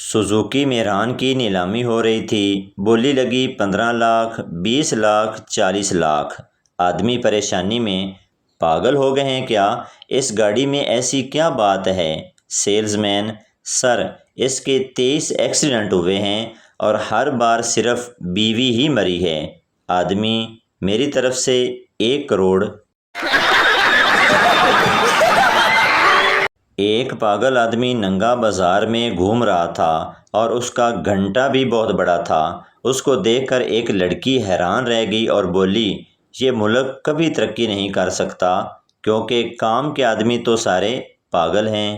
Suzuki Miran کی نیلامی ہو رہی تھی۔ بولی لگی 15 لاکھ، 20 لاکھ، 40 لاکھ۔ آدمی پریشانی میں، پاگل ہو گئے ہیں کیا؟ اس گاڑی میں ایسی کیا بات ہے؟ سیلز مین: سر، اس کے 23 ایکسیڈنٹ ہوئے ہیں اور ہر بار صرف بیوی ہی مری ہے۔ آدمی: میری طرف سے 1 کروڑ۔ ایک پاگل آدمی ننگا بازار میں گھوم رہا تھا اور اس کا گھنٹا بھی بہت بڑا تھا۔ اس کو دیکھ کر ایک لڑکی حیران رہ گئی اور بولی، یہ ملک کبھی ترقی نہیں کر سکتا کیونکہ کام کے آدمی تو سارے پاگل ہیں۔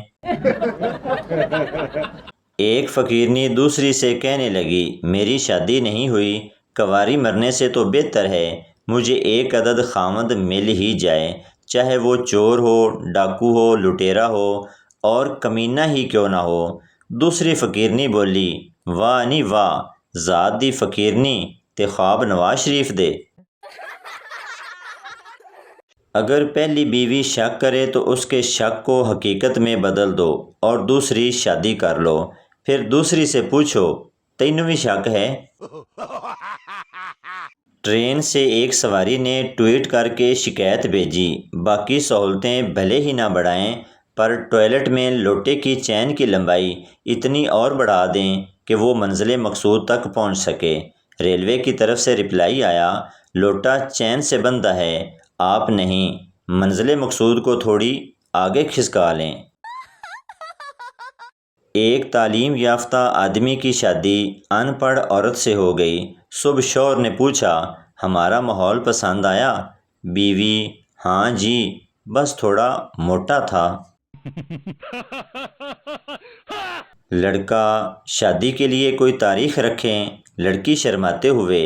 ایک فقیرنی دوسری سے کہنے لگی، میری شادی نہیں ہوئی، کنواری مرنے سے تو بہتر ہے مجھے 1 عدد خاوند مل ہی جائے، چاہے وہ چور ہو، ڈاکو ہو، لٹیرا ہو اور کمینہ ہی کیوں نہ ہو۔ دوسری فقیرنی بولی، واہ نی واہ، ذات دی فقیرنی تے خواب نواز شریف دے۔ اگر پہلی بیوی شک کرے تو اس کے شک کو حقیقت میں بدل دو اور دوسری شادی کر لو۔ پھر دوسری سے پوچھو، تینوں بھی شک ہے؟ ٹرین سے ایک سواری نے ٹویٹ کر کے شکایت بھیجی، باقی سہولتیں بھلے ہی نہ بڑھائیں پر ٹوائلٹ میں لوٹے کی چین کی لمبائی اتنی اور بڑھا دیں کہ وہ منزل مقصود تک پہنچ سکے۔ ریلوے کی طرف سے رپلائی آیا، لوٹا چین سے بندھا ہے، آپ نہیں، منزل مقصود کو تھوڑی آگے کھسکا لیں۔ ایک تعلیم یافتہ آدمی کی شادی ان پڑھ عورت سے ہو گئی۔ صبح شوہر نے پوچھا، ہمارا ماحول پسند آیا؟ بیوی: ہاں جی، بس تھوڑا موٹا تھا۔ لڑکا: شادی کے لیے کوئی تاریخ رکھیں۔ لڑکی شرماتے ہوئے: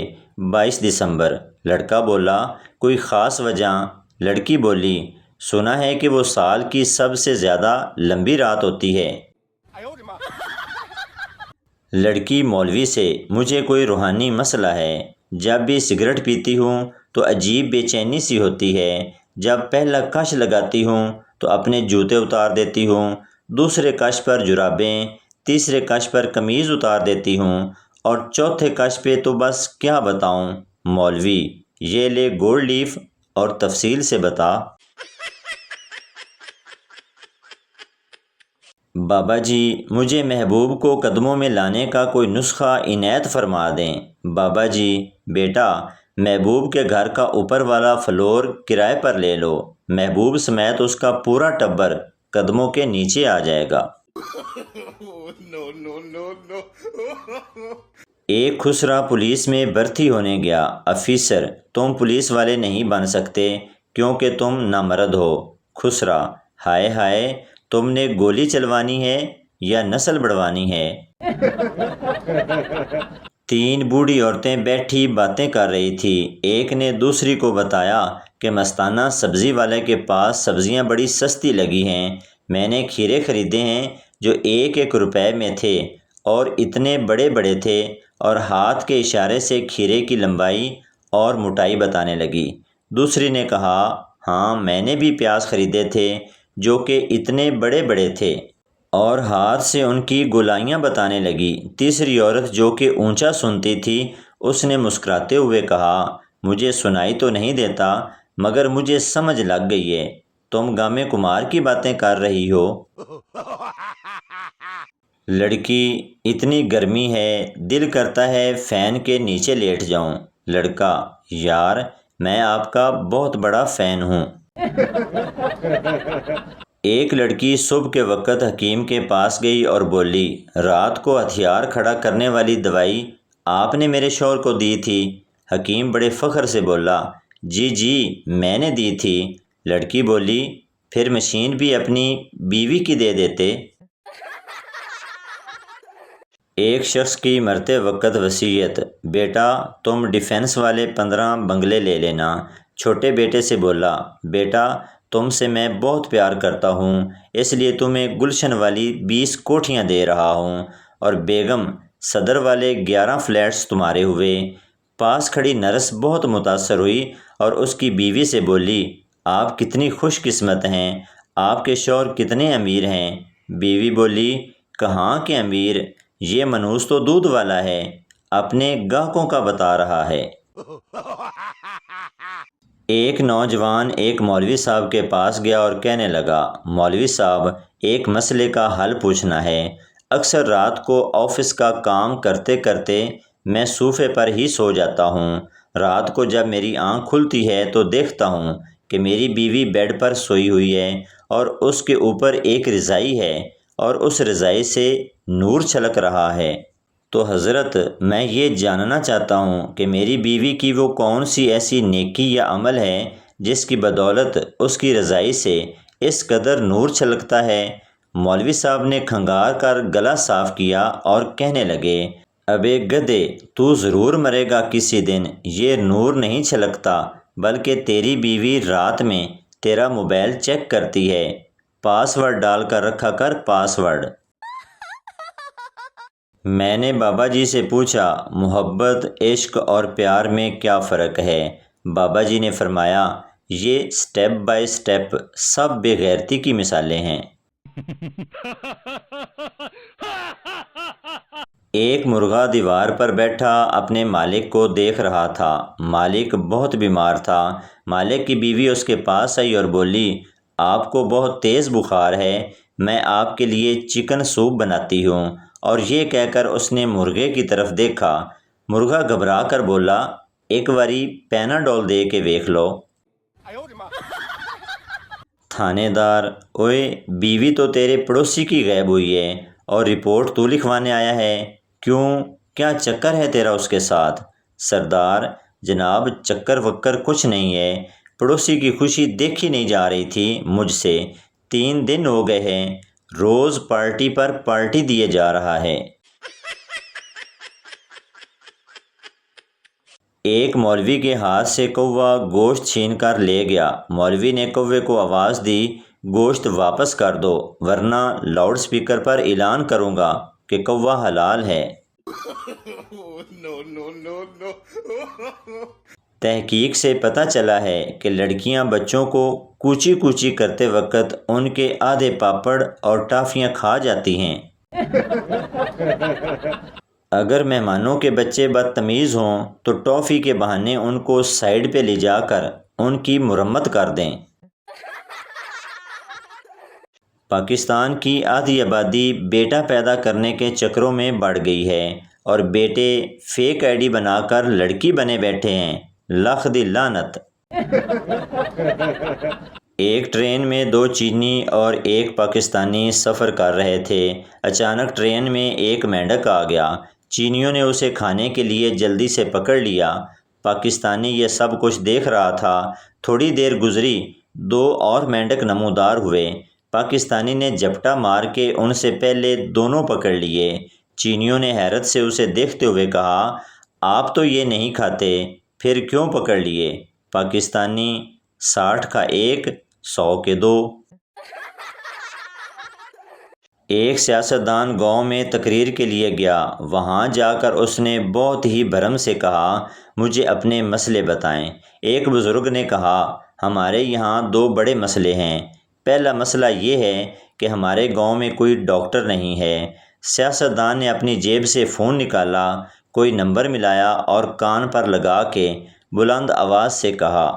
22 دسمبر۔ لڑکا بولا، کوئی خاص وجہ؟ لڑکی بولی، سنا ہے کہ وہ سال کی سب سے زیادہ لمبی رات ہوتی ہے۔ لڑکی مولوی سے، مجھے کوئی روحانی مسئلہ ہے، جب بھی سگریٹ پیتی ہوں تو عجیب بے چینی سی ہوتی ہے، جب پہلا کش لگاتی ہوں تو اپنے جوتے اتار دیتی ہوں، دوسرے کش پر جرابیں، تیسرے کش پر قمیض اتار دیتی ہوں اور چوتھے کش پہ تو بس کیا بتاؤں۔ مولوی: یہ لے گولڈ لیف اور تفصیل سے بتا۔ بابا جی، مجھے محبوب کو قدموں میں لانے کا کوئی نسخہ عنایت فرما دیں۔ بابا جی: بیٹا، محبوب کے گھر کا اوپر والا فلور کرائے پر لے لو، محبوب سمیت اس کا پورا ٹبر قدموں کے نیچے آ جائے گا۔ ایک خسرا پولیس میں بھرتی ہونے گیا۔ افیسر: تم پولیس والے نہیں بن سکتے کیونکہ تم نامرد ہو۔ خسرا: ہائے ہائے، تم نے گولی چلوانی ہے یا نسل بڑھوانی ہے؟ 3 بوڑھی عورتیں بیٹھی باتیں کر رہی تھی۔ ایک نے دوسری کو بتایا کہ مستانہ سبزی والے کے پاس سبزیاں بڑی سستی لگی ہیں، میں نے کھیرے خریدے ہیں جو 1-1 روپے میں تھے اور اتنے بڑے بڑے تھے، اور ہاتھ کے اشارے سے کھیرے کی لمبائی اور موٹائی بتانے لگی۔ دوسری نے کہا، ہاں میں نے بھی پیاز خریدے تھے جو کہ اتنے بڑے بڑے تھے، اور ہاتھ سے ان کی گولائیاں بتانے لگی۔ تیسری عورت جو کہ اونچا سنتی تھی، اس نے مسکراتے ہوئے کہا، مجھے سنائی تو نہیں دیتا مگر مجھے سمجھ لگ گئی ہے، تم گامے کمار کی باتیں کر رہی ہو۔ لڑکی: اتنی گرمی ہے، دل کرتا ہے فین کے نیچے لیٹ جاؤں۔ لڑکا: یار، میں آپ کا بہت بڑا فین ہوں۔ ایک لڑکی صبح کے وقت حکیم کے پاس گئی اور بولی، رات کو ہتھیار کھڑا کرنے والی دوائی آپ نے میرے شوہر کو دی تھی؟ حکیم بڑے فخر سے بولا، جی جی، میں نے دی تھی۔ لڑکی بولی، پھر مشین بھی اپنی بیوی کی دے دیتے۔ ایک شخص کی مرتے وقت وصیت: بیٹا، تم ڈیفنس والے 15 بنگلے لے لینا۔ چھوٹے بیٹے سے بولا، بیٹا، تم سے میں بہت پیار کرتا ہوں، اس لیے تمہیں گلشن والی 20 کوٹھیاں دے رہا ہوں، اور بیگم، صدر والے 11 فلیٹس تمہارے ہوئے۔ پاس کھڑی نرس بہت متاثر ہوئی اور اس کی بیوی سے بولی، آپ کتنی خوش قسمت ہیں، آپ کے شوہر کتنے امیر ہیں۔ بیوی بولی، کہاں کے امیر، یہ منوس تو دودھ والا ہے، اپنے گاہکوں کا بتا رہا ہے۔ ایک نوجوان ایک مولوی صاحب کے پاس گیا اور کہنے لگا، مولوی صاحب، ایک مسئلے کا حل پوچھنا ہے۔ اکثر رات کو آفس کا کام کرتے کرتے میں صوفے پر ہی سو جاتا ہوں۔ رات کو جب میری آنکھ کھلتی ہے تو دیکھتا ہوں کہ میری بیوی بیڈ پر سوئی ہوئی ہے اور اس کے اوپر ایک رضائی ہے اور اس رضائی سے نور چھلک رہا ہے۔ تو حضرت، میں یہ جاننا چاہتا ہوں کہ میری بیوی کی وہ کون سی ایسی نیکی یا عمل ہے جس کی بدولت اس کی رضائی سے اس قدر نور چھلکتا ہے۔ مولوی صاحب نے کھنگار کر گلا صاف کیا اور کہنے لگے، ابے گدھے، تو ضرور مرے گا کسی دن۔ یہ نور نہیں چھلکتا، بلکہ تیری بیوی رات میں تیرا موبائل چیک کرتی ہے۔ پاس ورڈ ڈال کر رکھا کر، پاس ورڈ۔ میں نے بابا جی سے پوچھا، محبت، عشق اور پیار میں کیا فرق ہے؟ بابا جی نے فرمایا، یہ سٹیپ بائی سٹیپ سب بے غیرتی کی مثالیں ہیں۔ ایک مرغا دیوار پر بیٹھا اپنے مالک کو دیکھ رہا تھا۔ مالک بہت بیمار تھا۔ مالک کی بیوی اس کے پاس آئی اور بولی، آپ کو بہت تیز بخار ہے، میں آپ کے لیے چکن سوپ بناتی ہوں۔ اور یہ کہہ کر اس نے مرغے کی طرف دیکھا۔ مرغا گھبرا کر بولا، ایک واری پیناڈول دے کے ویکھ لو۔ تھانے دار، اوئے، بیوی تو تیرے پڑوسی کی غائب ہوئی ہے اور رپورٹ تو لکھوانے آیا ہے، کیوں؟ کیا چکر ہے تیرا اس کے ساتھ؟ سردار، جناب، چکر وکر کچھ نہیں ہے، پڑوسی کی خوشی دیکھی نہیں جا رہی تھی مجھ سے، 3 دن ہو گئے ہیں، روز پارٹی پر پارٹی دیے جا رہا ہے۔ ایک مولوی کے ہاتھ سے کوا گوشت چھین کر لے گیا۔ مولوی نے کوے کو آواز دی، گوشت واپس کر دو ورنہ لاؤڈ سپیکر پر اعلان کروں گا کہ کوا حلال ہے۔ تحقیق سے پتہ چلا ہے کہ لڑکیاں بچوں کو کوچی کوچی کرتے وقت ان کے آدھے پاپڑ اور ٹافیاں کھا جاتی ہیں۔ اگر مہمانوں کے بچے بدتمیز ہوں تو ٹافی کے بہانے ان کو سائیڈ پہ لے جا کر ان کی مرمت کر دیں۔ پاکستان کی آدھی آبادی بیٹا پیدا کرنے کے چکروں میں بڑھ گئی ہے اور بیٹے فیک آئی ڈی بنا کر لڑکی بنے بیٹھے ہیں۔ لاکھ دی لعنت۔ ایک ٹرین میں 2 چینی اور ایک پاکستانی سفر کر رہے تھے۔ اچانک ٹرین میں ایک مینڈک آ گیا۔ چینیوں نے اسے کھانے کے لیے جلدی سے پکڑ لیا۔ پاکستانی یہ سب کچھ دیکھ رہا تھا۔ تھوڑی دیر گزری، 2 اور مینڈک نمودار ہوئے۔ پاکستانی نے جھپٹا مار کے ان سے پہلے دونوں پکڑ لیے۔ چینیوں نے حیرت سے اسے دیکھتے ہوئے کہا، آپ تو یہ نہیں کھاتے، پھر کیوں پکڑ لیے؟ پاکستانی، 60 کا 1، 100 کے 2۔ ایک سیاستدان گاؤں میں تقریر کے لیے گیا۔ وہاں جا کر اس نے بہت ہی بھرم سے کہا، مجھے اپنے مسئلے بتائیں۔ ایک بزرگ نے کہا، ہمارے یہاں 2 بڑے مسئلے ہیں۔ پہلا مسئلہ یہ ہے کہ ہمارے گاؤں میں کوئی ڈاکٹر نہیں ہے۔ سیاستدان نے اپنی جیب سے فون نکالا، کوئی نمبر ملایا اور کان پر لگا کے بلند آواز سے کہا،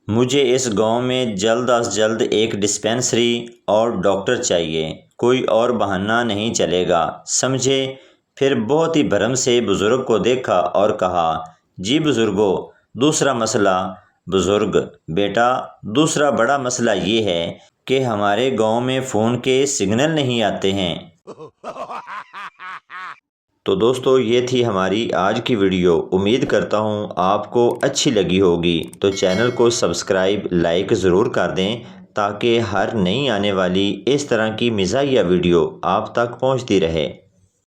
مجھے اس گاؤں میں جلد از جلد ایک ڈسپینسری اور ڈاکٹر چاہیے، کوئی اور بہانہ نہیں چلے گا، سمجھے؟ پھر بہت ہی بھرم سے بزرگ کو دیکھا اور کہا، جی بزرگو، دوسرا مسئلہ؟ بزرگ، بیٹا، دوسرا بڑا مسئلہ یہ ہے کہ ہمارے گاؤں میں فون کے سگنل نہیں آتے ہیں۔ تو دوستو، یہ تھی ہماری آج کی ویڈیو۔ امید کرتا ہوں آپ کو اچھی لگی ہوگی، تو چینل کو سبسکرائب، لائک ضرور کر دیں تاکہ ہر نئی آنے والی اس طرح کی مزاحیہ ویڈیو آپ تک پہنچتی رہے۔